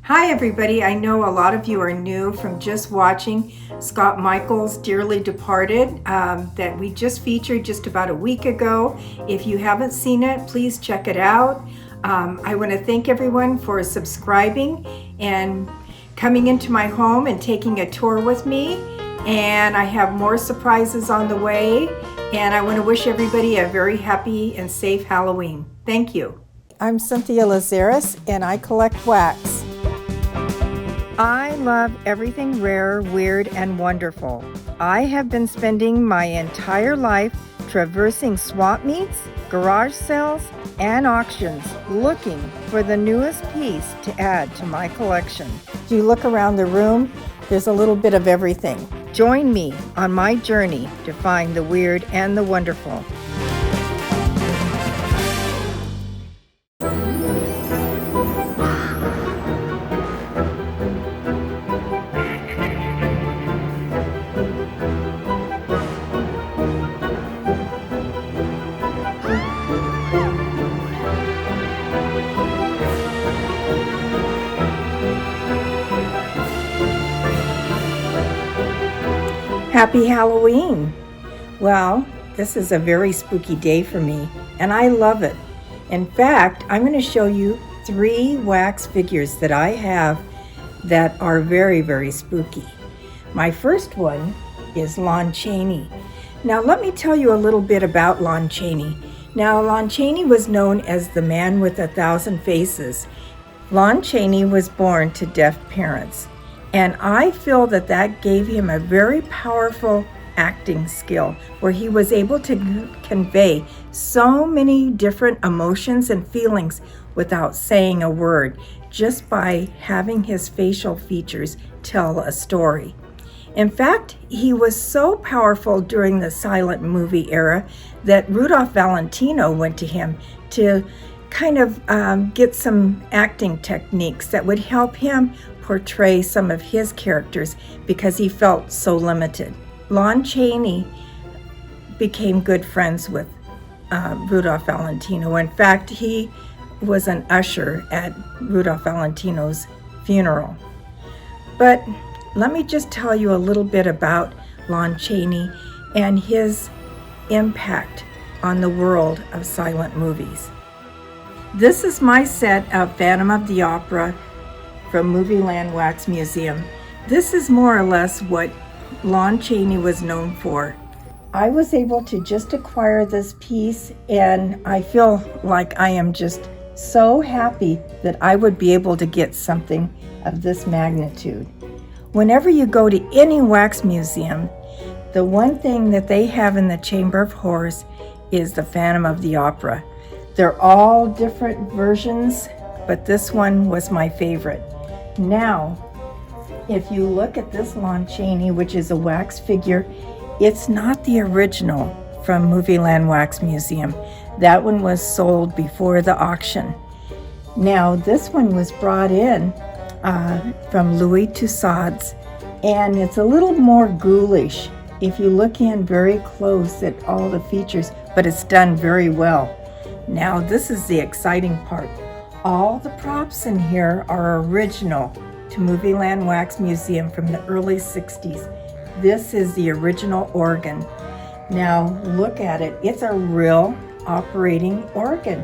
Hi everybody, I know a lot of you are new from just watching Scott Michael's Dearly Departed that we just featured just about a week ago. If you haven't seen it, please check it out. I want to thank everyone for subscribing and coming into my home and taking a tour with me. And I have more surprises on the way. And I want to wish everybody a very happy and safe Halloween. Thank you. I'm Cynthia Lazaris and I collect wax. I love everything rare, weird, and wonderful. I have been spending my entire life traversing swap meets, garage sales, and auctions looking for the newest piece to add to my collection. As you look around the room, there's a little bit of everything. Join me on my journey to find the weird and the wonderful. Happy Halloween! Well, this is a very spooky day for me, and I love it. In fact, I'm going to show you 3 wax figures that I have that are very, very spooky. My first one is Lon Chaney. Now, let me tell you a little bit about Lon Chaney. Now, Lon Chaney was known as the man with 1,000 faces. Lon Chaney was born to deaf parents. And I feel that that gave him a very powerful acting skill where he was able to convey so many different emotions and feelings without saying a word, just by having his facial features tell a story. In fact, he was so powerful during the silent movie era that Rudolph Valentino went to him to kind of get some acting techniques that would help him portray some of his characters because he felt so limited. Lon Chaney became good friends with Rudolph Valentino. In fact, he was an usher at Rudolph Valentino's funeral. But let me just tell you a little bit about Lon Chaney and his impact on the world of silent movies. This is my set of Phantom of the Opera from Movieland Wax Museum. This is more or less what Lon Chaney was known for. I was able to just acquire this piece, and I feel like I am just so happy that I would be able to get something of this magnitude. Whenever you go to any wax museum, the one thing that they have in the Chamber of Horrors is the Phantom of the Opera. They're all different versions, but this one was my favorite. Now, if you look at this Lon Chaney, which is a wax figure, it's not the original from Movieland Wax Museum. That one was sold before the auction. Now, this one was brought in from Louis Tussaud's, and it's a little more ghoulish if you look in very close at all the features, but it's done very well. Now, this is the exciting part. All the props in here are original to Movieland Wax Museum from the early 60s. This is the original organ. Now look at it. It's a real operating organ.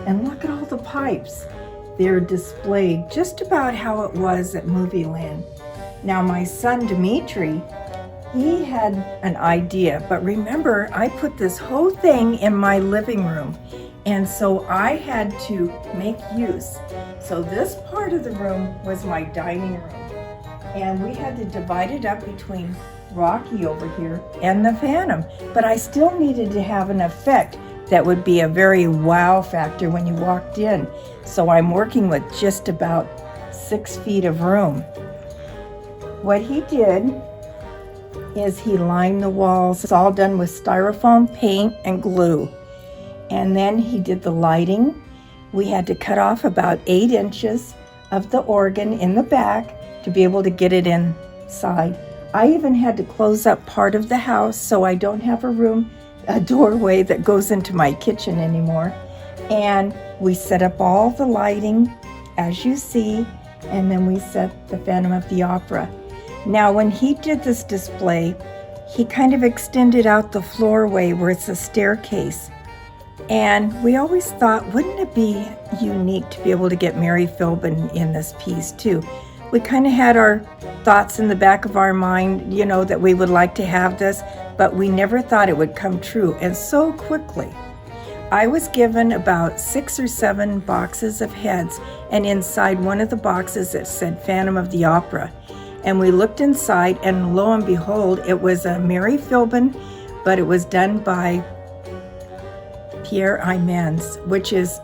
And look at all the pipes. They're displayed just about how it was at Movieland. Now my son Dimitri, he had an idea, but remember, I put this whole thing in my living room. And so I had to make use. So this part of the room was my dining room. And we had to divide it up between Rocky over here and the Phantom. But I still needed to have an effect that would be a very wow factor when you walked in. So I'm working with just about 6 feet of room. What he did is he lined the walls. It's all done with styrofoam, paint, and glue. And then he did the lighting. We had to cut off about 8 inches of the organ in the back to be able to get it inside. I even had to close up part of the house so I don't have a doorway that goes into my kitchen anymore. And we set up all the lighting, as you see, and then we set the Phantom of the Opera. Now, when he did this display, he kind of extended out the floorway where it's a staircase. And we always thought, wouldn't it be unique to be able to get Mary Philbin in this piece too? We kind of had our thoughts in the back of our mind, that we would like to have this, but we never thought it would come true, and so quickly. I was given about 6 or 7 boxes of heads, and inside one of the boxes it said Phantom of the Opera. And we looked inside, and lo and behold, it was a Mary Philbin, but it was done by Pierre Imens, which is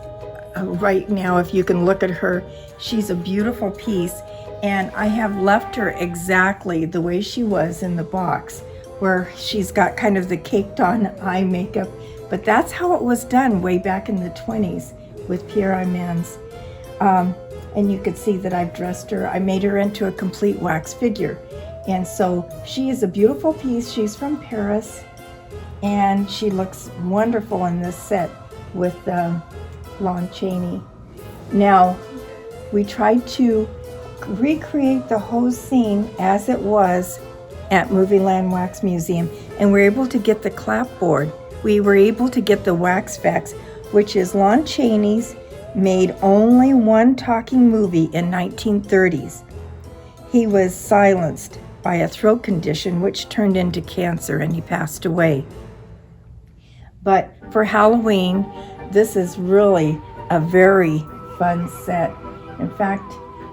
right now, if you can look at her, she's a beautiful piece. And I have left her exactly the way she was in the box, where she's got kind of the caked on eye makeup. But that's how it was done way back in the 20s with Pierre Imens. And you could see that I've dressed her. I made her into a complete wax figure. And so she is a beautiful piece. She's from Paris. And she looks wonderful in this set with Lon Chaney. Now, we tried to recreate the whole scene as it was at Movieland Wax Museum, and we were able to get the clapboard. We were able to get the wax fax, which is Lon Chaney's made only one talking movie in 1930s. He was silenced by a throat condition which turned into cancer, and he passed away. But for Halloween, this is really a very fun set. In fact,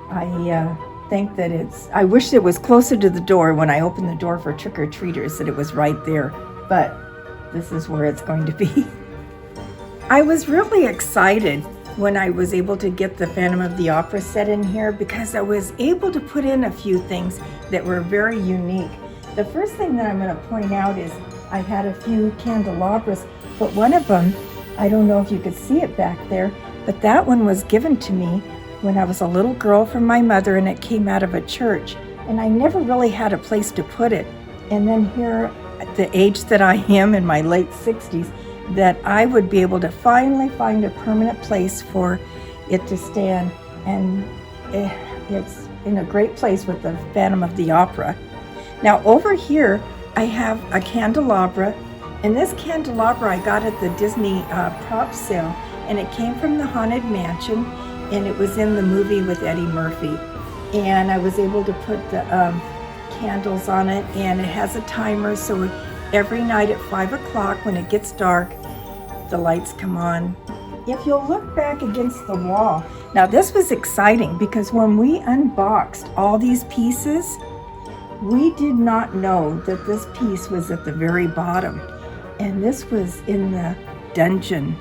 I think that I wish it was closer to the door when I opened the door for trick-or-treaters, that it was right there, but this is where it's going to be. I was really excited when I was able to get the Phantom of the Opera set in here, because I was able to put in a few things that were very unique. The first thing that I'm going to point out is I had a few candelabras, but one of them, I don't know if you could see it back there, but that one was given to me when I was a little girl from my mother, and it came out of a church, and I never really had a place to put it. And then here, at the age that I am, in my late 60s, that I would be able to finally find a permanent place for it to stand, and it's in a great place with the Phantom of the Opera. Now over here, I have a candelabra, and this candelabra I got at the Disney prop sale, and it came from the Haunted Mansion, and it was in the movie with Eddie Murphy. And I was able to put the candles on it, and it has a timer, so every night at 5 o'clock when it gets dark, the lights come on. If you'll look back against the wall, now this was exciting because when we unboxed all these pieces, we did not know that this piece was at the very bottom. And this was in the dungeon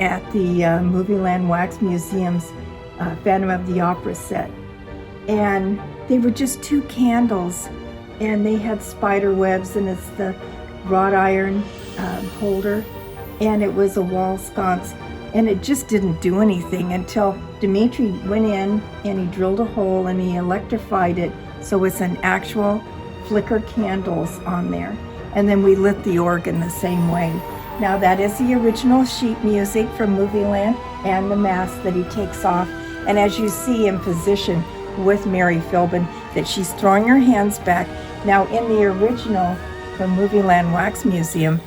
at the Movieland Wax Museum's Phantom of the Opera set. And they were just 2 candles, and they had spider webs, and it's the wrought iron holder, and it was a wall sconce, and it just didn't do anything until Dimitri went in and he drilled a hole and he electrified it, so it's an actual flicker candles on there. And then we lit the organ the same way. Now that is the original sheet music from Movieland, and the mask that he takes off. And as you see in position with Mary Philbin, that she's throwing her hands back. Now in the original from Movieland Wax Museum,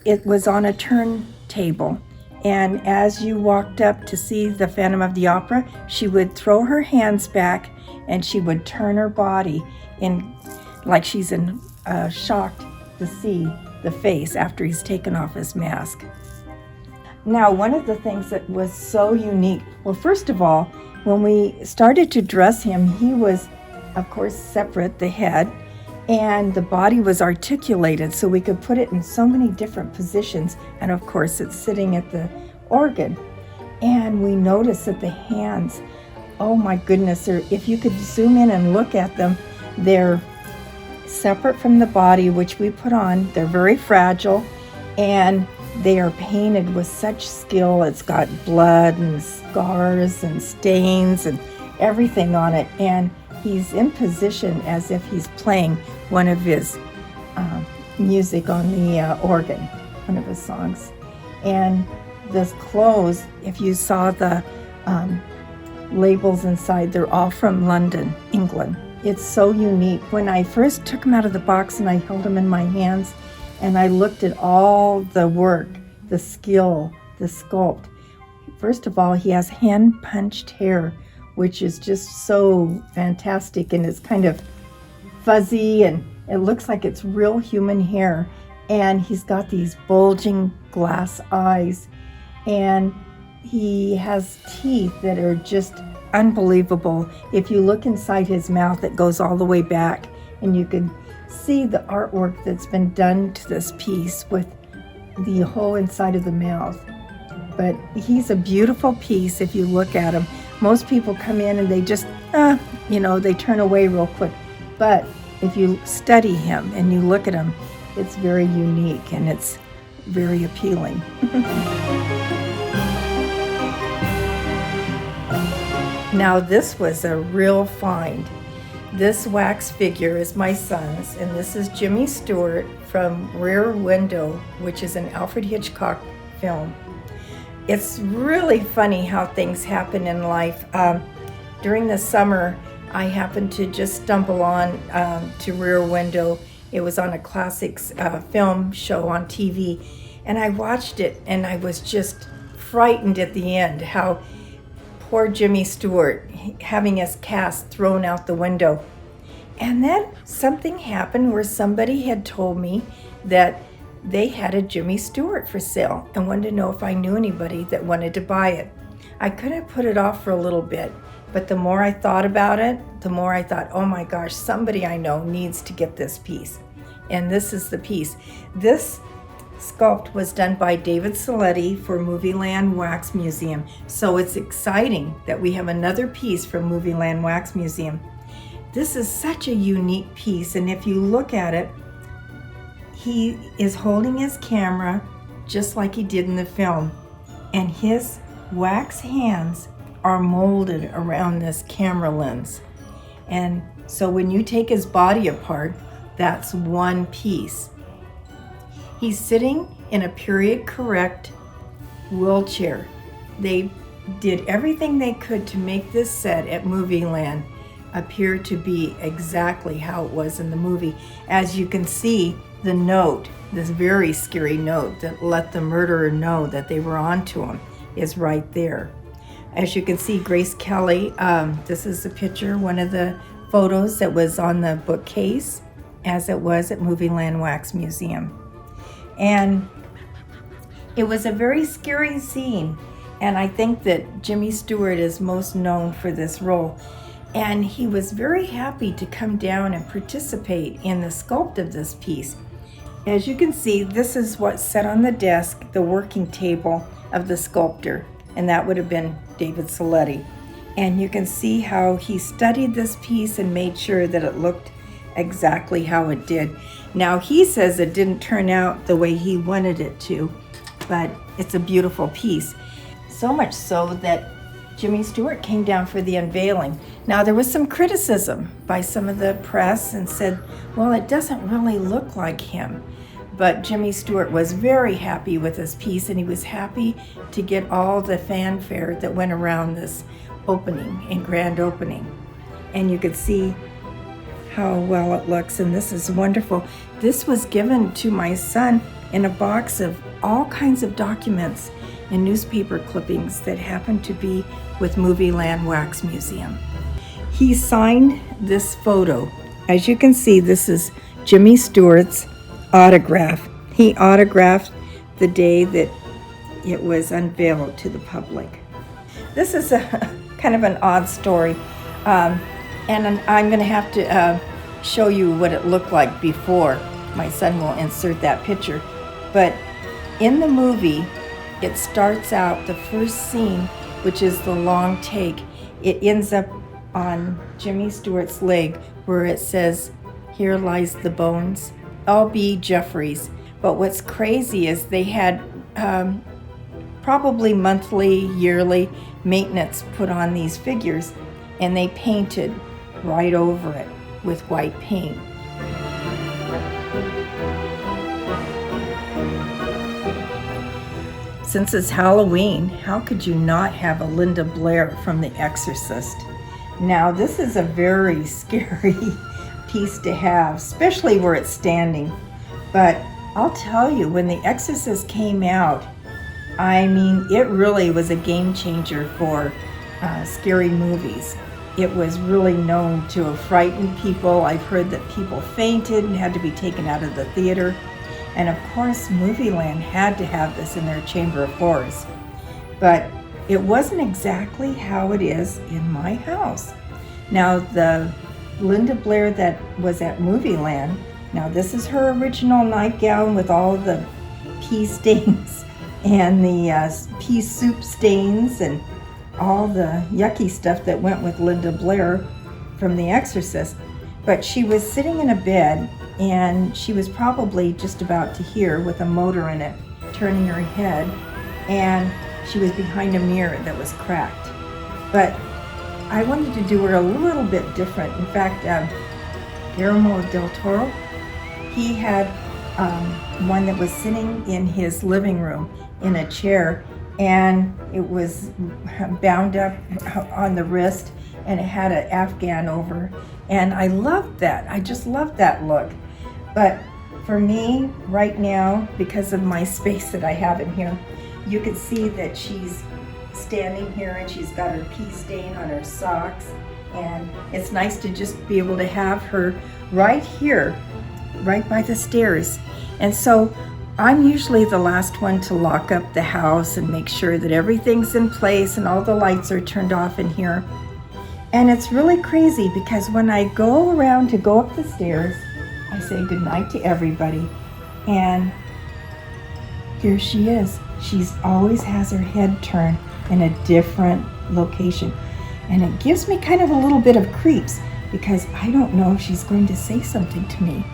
it was on a turntable. And as you walked up to see the Phantom of the Opera, she would throw her hands back and she would turn her body in like she's shocked to see the face after he's taken off his mask. Now, one of the things that was so unique, well, first of all, when we started to dress him, he was, of course, separate, the head, and the body was articulated, so we could put it in so many different positions, and of course, it's sitting at the organ. And we noticed that the hands, oh my goodness, if you could zoom in and look at them, they're separate from the body, which we put on. They're very fragile, and they are painted with such skill. It's got blood and scars and stains and everything on it, and he's in position as if he's playing one of his music on the organ, one of his songs. And this clothes, if you saw the labels inside. They're all from London, England. It's so unique. When I first took them out of the box and I held them in my hands and I looked at all the work, the skill, the sculpt. First of all, he has hand-punched hair, which is just so fantastic, and it's kind of fuzzy and it looks like it's real human hair. And he's got these bulging glass eyes, and he has teeth that are just unbelievable. If you look inside his mouth, it goes all the way back, and you can see the artwork that's been done to this piece with the whole inside of the mouth. But he's a beautiful piece if you look at him. Most people come in and they just, they turn away real quick. But if you study him and you look at him, it's very unique and it's very appealing. Now this was a real find. This wax figure is my son's, and this is Jimmy Stewart from Rear Window, which is an Alfred Hitchcock film. It's really funny how things happen in life. During the summer, I happened to just stumble on to Rear Window. It was on a classics film show on TV, and I watched it, and I was just frightened at the end, how poor Jimmy Stewart, having his cast thrown out the window. And then something happened where somebody had told me that they had a Jimmy Stewart for sale and wanted to know if I knew anybody that wanted to buy it. I couldn't put it off for a little bit, but the more I thought about it, the more I thought, oh my gosh, somebody I know needs to get this piece. And this is the piece. This sculpt was done by David Saletti for Movieland Wax Museum. So it's exciting that we have another piece from Movieland Wax Museum. This is such a unique piece, and if you look at it, he is holding his camera just like he did in the film, and his wax hands are molded around this camera lens. And so when you take his body apart, that's one piece. He's sitting in a period correct wheelchair. They did everything they could to make this set at Movieland appear to be exactly how it was in the movie. As you can see, the note, this very scary note that let the murderer know that they were onto him, is right there. As you can see, Grace Kelly, this is a picture, one of the photos that was on the bookcase, as it was at Movieland Wax Museum. And it was a very scary scene, and I think that Jimmy Stewart is most known for this role. And he was very happy to come down and participate in the sculpt of this piece. As you can see, this is what's set on the desk, the working table of the sculptor, and that would have been David Saletti. And you can see how he studied this piece and made sure that it looked exactly how it did. Now he says it didn't turn out the way he wanted it to, but it's a beautiful piece. So much so that Jimmy Stewart came down for the unveiling. Now there was some criticism by some of the press and said, well, it doesn't really look like him. But Jimmy Stewart was very happy with this piece, and he was happy to get all the fanfare that went around this opening and grand opening. And you could see how well it looks, and this is wonderful. This was given to my son in a box of all kinds of documents and newspaper clippings that happened to be with Movieland Wax Museum. He signed this photo. As you can see, this is Jimmy Stewart's autograph. He autographed the day that it was unveiled to the public. This is a kind of an odd story, and I'm going to have to show you what it looked like before. My son will insert that picture. But in the movie, it starts out, the first scene, which is the long take, it ends up on Jimmy Stewart's leg where it says, "Here lies the bones." L.B. Jeffries. But what's crazy is they had probably monthly, yearly maintenance put on these figures, and they painted right over it with white paint. since it's Halloween, how could you not have a Linda Blair from The Exorcist? Now, this is a very scary piece to have, especially where it's standing. But I'll tell you, when The Exorcist came out, I mean, it really was a game changer for scary movies. It was really known to have frightened people. I've heard that people fainted and had to be taken out of the theater. And of course, Movieland had to have this in their Chamber of Horrors. But it wasn't exactly how it is in my house. Now, the Linda Blair that was at Movieland, now this is her original nightgown with all the pea stains and the pea soup stains and all the yucky stuff that went with Linda Blair from The Exorcist. But she was sitting in a bed, and she was probably just about to hear, with a motor in it, turning her head, and she was behind a mirror that was cracked. But I wanted to do her a little bit different. In fact, Guillermo del Toro, he had one that was sitting in his living room in a chair, and it was bound up on the wrist, and it had an Afghan over. And I loved that. I just loved that look. But for me, right now, because of my space that I have in here, you can see that she's standing here and she's got her pea stain on her socks. And it's nice to just be able to have her right here, right by the stairs. And so I'm usually the last one to lock up the house and make sure that everything's in place and all the lights are turned off in here. And it's really crazy because when I go around to go up the stairs, I say goodnight to everybody, and here she is. She's always has her head turned in a different location. And it gives me kind of a little bit of creeps because I don't know if she's going to say something to me.